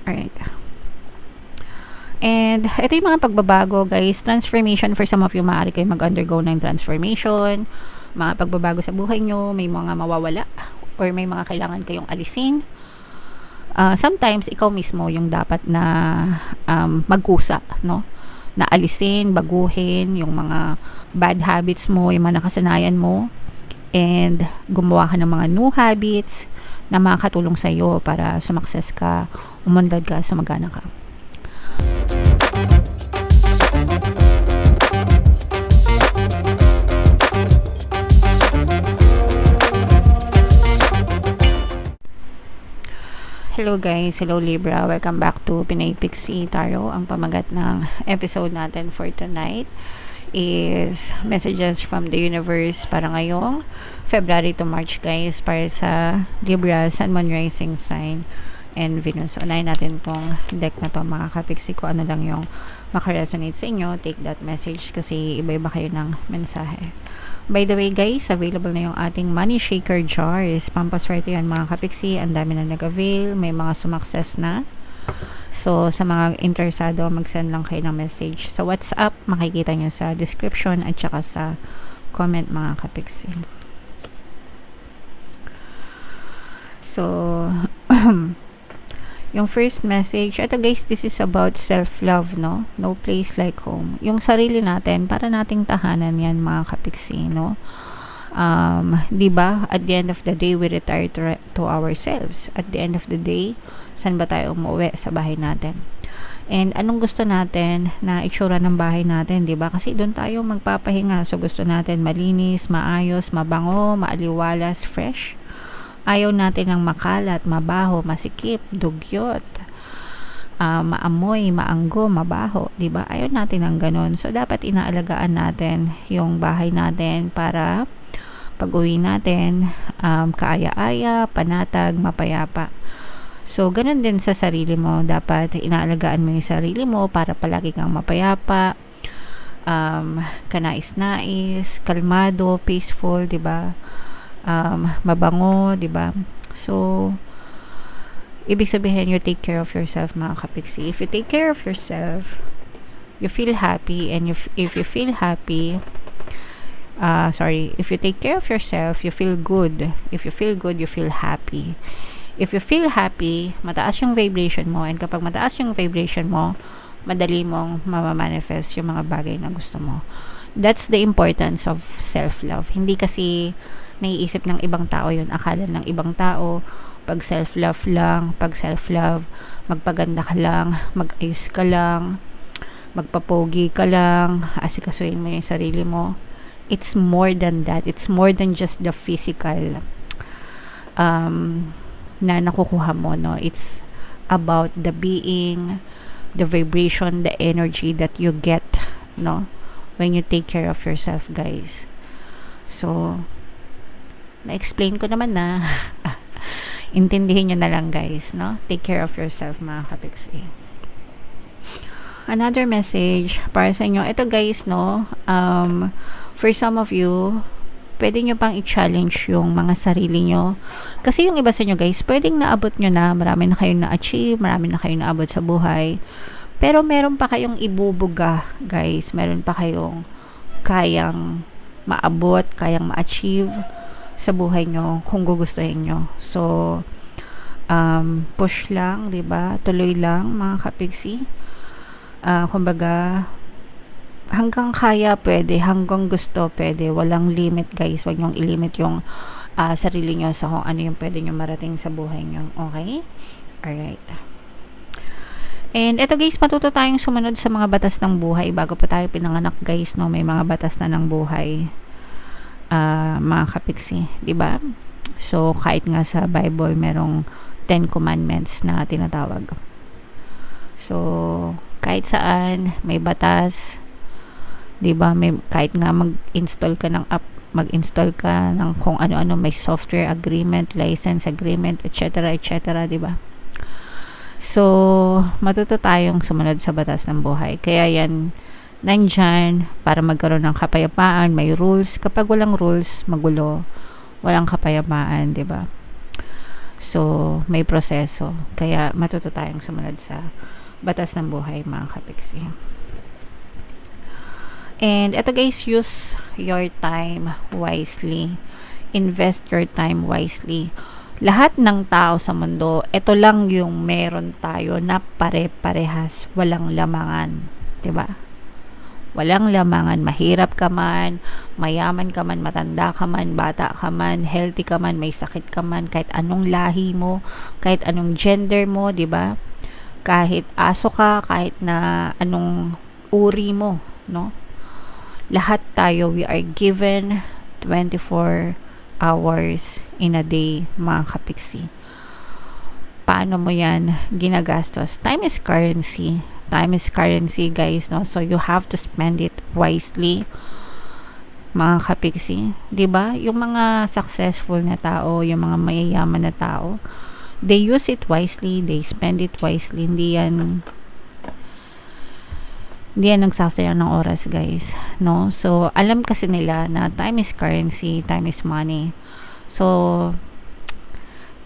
Alright. And ito yung mga pagbabago guys, transformation. For some of you, maaari kayo mag-undergo ng transformation, mga pagbabago sa buhay nyo, may mga mawawala or may mga kailangan kayong alisin. Sometimes ikaw mismo yung dapat na magkusa, no? Na alisin, baguhin yung mga bad habits mo, yung mga nakasanayan mo, and gumawa ka ng mga new habits na makakatulong sa iyo para sumakses ka, umandad ka, sumagana ka. Hello guys, hello Libra, welcome back to Pinay Pixie Tarot. Ang pamagat ng episode natin for tonight is messages from the universe para ngayong February to March guys, para sa Libra, Sun, Moon, Rising sign and Venus. Unahin natin tong deck na to mga kapixie, ko ano lang yung makaresonate sa inyo. Take that message kasi iba-iba kayo ng mensahe. By the way guys, available na yung ating money shaker jars. Pampaswerte yan mga kapixie. Ang dami na nag-avail. May mga sumakses na. So, sa mga interesado, mag-send lang kayo ng message sa WhatsApp. Makikita nyo sa description at saka sa comment mga kapixie. So, yung first message, ito guys, this is about self-love, no? No place like home. Yung sarili natin, para nating tahanan yan mga kapixie, no? Diba? At the end of the day, we retire to ourselves. At the end of the day, saan ba tayo umuwi? Sa bahay natin. And anong gusto natin na itsura ng bahay natin, diba? Kasi doon tayo magpapahinga. So, gusto natin malinis, maayos, mabango, maaliwalas, fresh. Ayaw natin ng makalat, mabaho, masikip, dugyot, maamoy, maanggo, mabaho, diba? Ayaw natin ng ganun. So, dapat inaalagaan natin yung bahay natin para pag-uwi natin, kaaya-aya, panatag, mapayapa. So, ganun din sa sarili mo. Dapat inaalagaan mo yung sarili mo para palagi kang mapayapa, kanais-nais, kalmado, peaceful, diba? Mabango, diba? So, ibig sabihin, you take care of yourself mga kapixie. If you take care of yourself, you feel happy, and if you feel happy, if you take care of yourself, you feel good. If you feel good, you feel happy. If you feel happy, mataas yung vibration mo, and kapag mataas yung vibration mo, madali mong mamamanifest yung mga bagay na gusto mo. That's the importance of self-love. Hindi kasi naiisip ng ibang tao yun. Akala ng ibang tao, pag self-love lang, magpaganda ka lang, mag-ayos ka lang, magpapogi ka lang, asikasuhin mo yung sarili mo. It's more than that. It's more than just the physical na nakukuha mo, no? It's about the being, the vibration, the energy that you get, no? When you take care of yourself, guys. So, na-explain ko naman na. Intindihin nyo na lang, guys, no? Take care of yourself, mga kapixie. Another message para sa inyo. Ito, guys, no? For some of you, pwede nyo pang i-challenge yung mga sarili nyo. Kasi yung iba sa inyo, guys, pwedeng naabot nyo na, marami na kayong na-achieve, marami na kayong naabot sa buhay. Pero meron pa kayong ibubuga, guys. Meron pa kayong kayang maabot, kayang ma-achieve sa buhay nyo kung gugustuhin nyo. So, push lang, diba? Tuloy lang, mga kapixie. Kumbaga, hanggang kaya pwede, hanggang gusto pwede. Walang limit, guys. Huwag nyong ilimit yung sarili nyo sa kung ano yung pwede nyo marating sa buhay nyo. Okay? Alright. And eto guys, matuto tayong sumunod sa mga batas ng buhay bago pa tayo pinanganak, guys, no? May mga batas na ng buhay, mga kapixie, diba? So, kahit nga sa Bible, merong 10 commandments na tinatawag. So, kahit saan, may batas, diba? Kahit nga mag-install ka ng app, mag-install ka ng kung ano-ano, may software agreement, license agreement, etc., etc., diba? So, matuto tayong sumunod sa batas ng buhay. Kaya yan, nandyan para magkaroon ng kapayapaan, may rules. Kapag walang rules, magulo, walang kapayapaan, diba? So, may proseso. Kaya matuto tayong sumunod sa batas ng buhay, mga kapiksi. And ito guys, use your time wisely. Invest your time wisely. Lahat ng tao sa mundo, ito lang yung meron tayo na pare-parehas, walang lamangan. 'Di ba? Walang lamangan, mahirap ka man, mayaman ka man, matanda ka man, bata ka man, healthy ka man, may sakit ka man, kahit anong lahi mo, kahit anong gender mo, 'di ba? Kahit aso ka, kahit na anong uri mo, no? Lahat tayo, we are given 24 hours in a day, mga kapiksi. Paano mo yan ginagastos? Time is currency. Time is currency, guys, no? So, you have to spend it wisely, mga kapiksi. 'Di ba? Yung mga successful na tao, yung mga mayayaman na tao, they use it wisely, they spend it wisely. Hindi yan nagsasayang ng oras, guys, no? So, alam kasi nila na time is currency, time is money. So,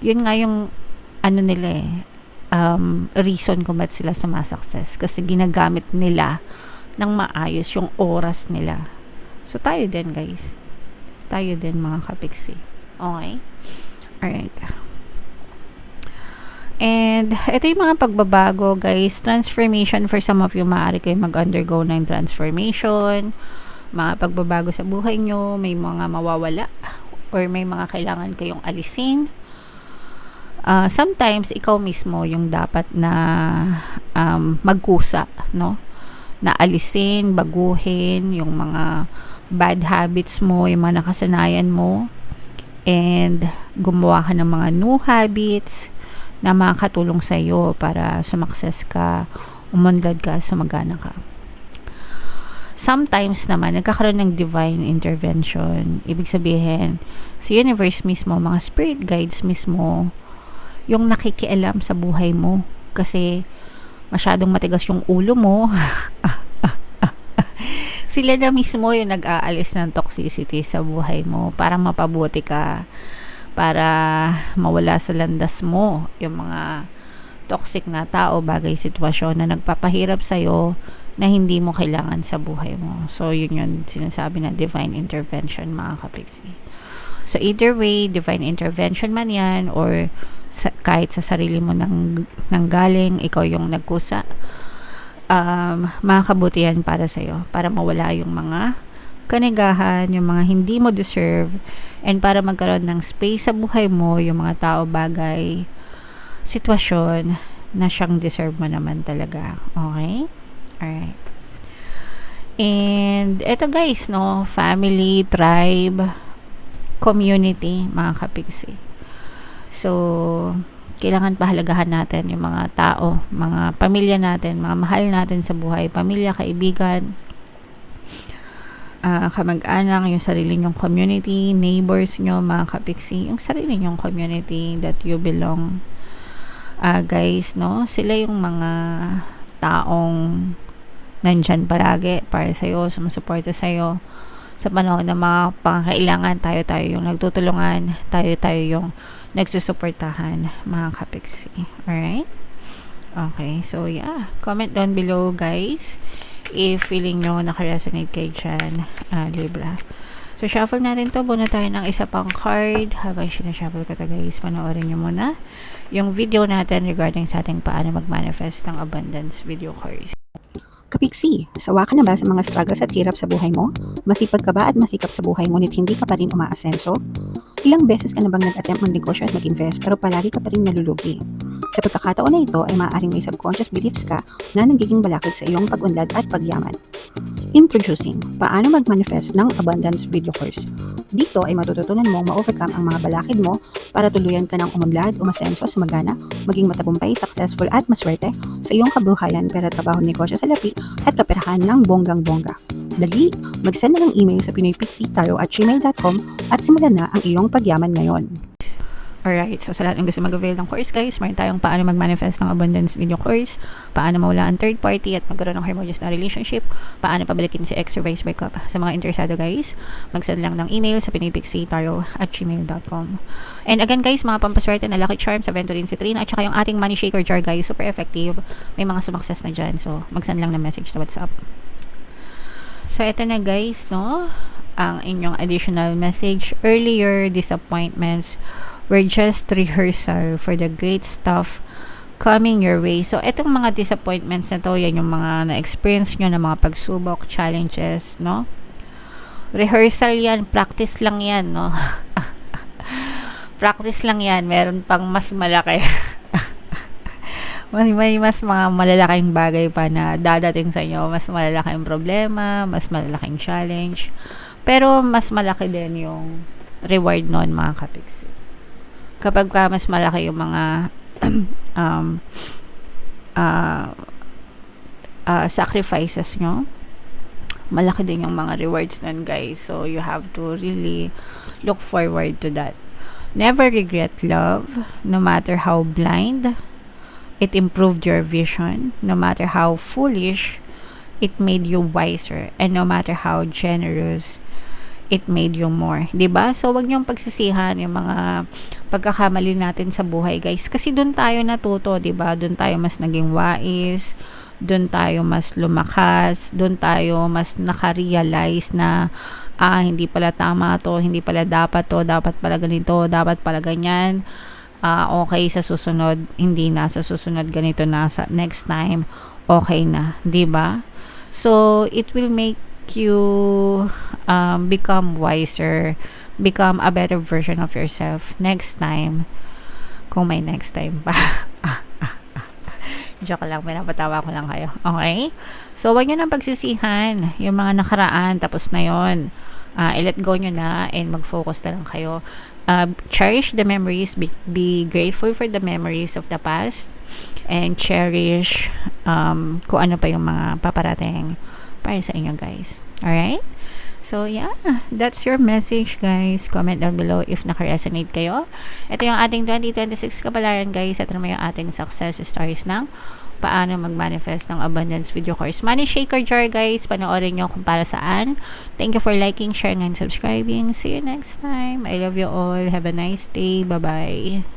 yun nga yung ano nila reason kung ba't sila sumasukses, kasi ginagamit nila ng maayos yung oras nila. So, tayo din, guys. Tayo din, mga kapiksi. Okay? Alright. And, ito yung mga pagbabago, guys. Transformation, for some of you, maaari kayo mag-undergo ng transformation. Mga pagbabago sa buhay nyo, may mga mawawala, or may mga kailangan kayong alisin. Sometimes, ikaw mismo yung dapat na magkusa, no? Na alisin, baguhin, yung mga bad habits mo, yung mga nakasanayan mo, and gumawa ka ng mga new habits na makakatulong sa iyo para sumakses ka, umunlad ka, sumagana ka. Sometimes naman, nagkakaroon ng divine intervention. Ibig sabihin, sa universe mismo, mga spirit guides mismo, yung nakikialam sa buhay mo. Kasi, masyadong matigas yung ulo mo. Sila na mismo yung nag-aalis ng toxicity sa buhay mo para mapabuti ka, para mawala sa landas mo yung mga toxic na tao, bagay, sitwasyon na nagpapahirap sa'yo na hindi mo kailangan sa buhay mo. So, yun yung sinasabi na divine intervention, mga kapiksi. So, either way, divine intervention man yan, or kahit sa sarili mo nang galing, ikaw yung nagkusa, makakabuti yan para sa'yo, para mawala yung mga kanigahan, yung mga hindi mo deserve, and para magkaroon ng space sa buhay mo, yung mga tao, bagay, sitwasyon na siyang deserve mo naman talaga. Okay? Alright. And, eto guys, no, family, tribe, community, mga kapiksi. So, kailangan pahalagahan natin yung mga tao, mga pamilya natin, mga mahal natin sa buhay, pamilya, kaibigan, kamag-anak, yung sarili nyong community, neighbors nyo, mga kapiksi, yung sarili nyong community that you belong. Guys, no, sila yung mga taong nandyan palagi para sa'yo, sumusuporta sa'yo sa panahon ng mga pangkailangan. Tayo yung nagtutulungan, tayo yung nagsusuportahan, mga kapiksi. Alright? Okay, so yeah, comment down below, guys, if feeling nyo nakaresonate kayo dyan, Libra. So, shuffle natin to. Buno tayo ng isa pang card. Habang sinashuffle ko to, guys, panoorin nyo muna yung video natin regarding sa ating paano mag-manifest ng abundance video cards. Kapiksi, sawa ka na ba sa mga struggles at hirap sa buhay mo? Masipag ka ba at masikap sa buhay ngunit hindi ka pa rin umaasenso? Ilang beses ka na bang nag-attempt mag-negosyo at mag-invest pero palagi ka pa rin nalulugi? Sa pagkakataon na ito ay maaaring may subconscious beliefs ka na nagiging balakid sa iyong pag-unlad at pagyaman. Introducing, paano mag-manifest ng abundance video course. Dito ay matututunan mong ma-overcome ang mga balakid mo para tuluyan ka ng umunlad, umasenso, sumagana, maging matagumpay, successful at maswerte sa iyong kabuhayan, pera, trabaho, negosyo, salapi at kaperahan ng bonggang-bongga. Dali, mag-send na ng email sa pinoypixie@gmail.com at simulan na ang iyong pagyaman ngayon. Alright, so sa lahat ng gusto mag-avail ng course guys, meron tayong paano mag-manifest ng abundance video course, paano mawala ang third party at magkaroon ng harmonious na relationship, paano pabalikin si ex or vice breakup. Sa mga interesado guys, mag-send lang ng email sa pinipixitaro@gmail.com. And again guys, mga pampaswerte na lucky charms, aventurin si Trina, at saka yung ating money shaker jar guys, super effective. May mga sumakses na dyan, so mag-send lang ng message sa WhatsApp. So ito na guys, no? Ang inyong additional message. Earlier disappointments were just rehearsal for the great stuff coming your way. So, etong mga disappointments na to, yan yung mga na-experience nyo na mga pagsubok, challenges, no? Rehearsal yan, practice lang yan, no? Practice lang yan, meron pang mas malaki. may mas mga malalaking bagay pa na dadating sa inyo, mas malalaking problema, mas malalaking challenge, pero mas malaki din yung reward nun mga kapiksi. Kapag mas malaki yung mga sacrifices nyo, malaki din yung mga rewards nun guys. So you have to really look forward to that. Never regret love, no matter how blind it improved your vision, no matter how foolish it made you wiser, and no matter how generous it made you more. 'Di ba? So wag niyong pagsisihan yung mga pagkakamali natin sa buhay, guys. Kasi doon tayo natuto, 'di ba? Doon tayo mas naging wais, doon tayo mas lumakas, doon tayo mas naka-realize na hindi pala tama 'to, hindi pala dapat 'to, dapat pala ganito, dapat pala ganyan. Okay sa susunod, hindi na sa susunod ganito na, sa next time okay na, 'di ba? So it will make you become wiser, become a better version of yourself next time, kung may next time pa. Joke lang, pinapatawa ko lang kayo. Okay? So, wag nyo nang pagsisihan yung mga nakaraan, tapos na yon. I-let go nyo na and mag-focus na lang kayo. Cherish the memories, be grateful for the memories of the past, and cherish kung ano pa yung mga paparating para sa inyo guys. Alright? So yeah, that's your message guys. Comment down below if naka-resonate kayo. Ito yung ating 2026 kapalaran guys. Ito naman yung ating success stories ng paano mag-manifest ng abundance video course. Money shaker jar guys. Panoorin nyo kung para saan. Thank you for liking, sharing, and subscribing. See you next time. I love you all. Have a nice day. Bye-bye.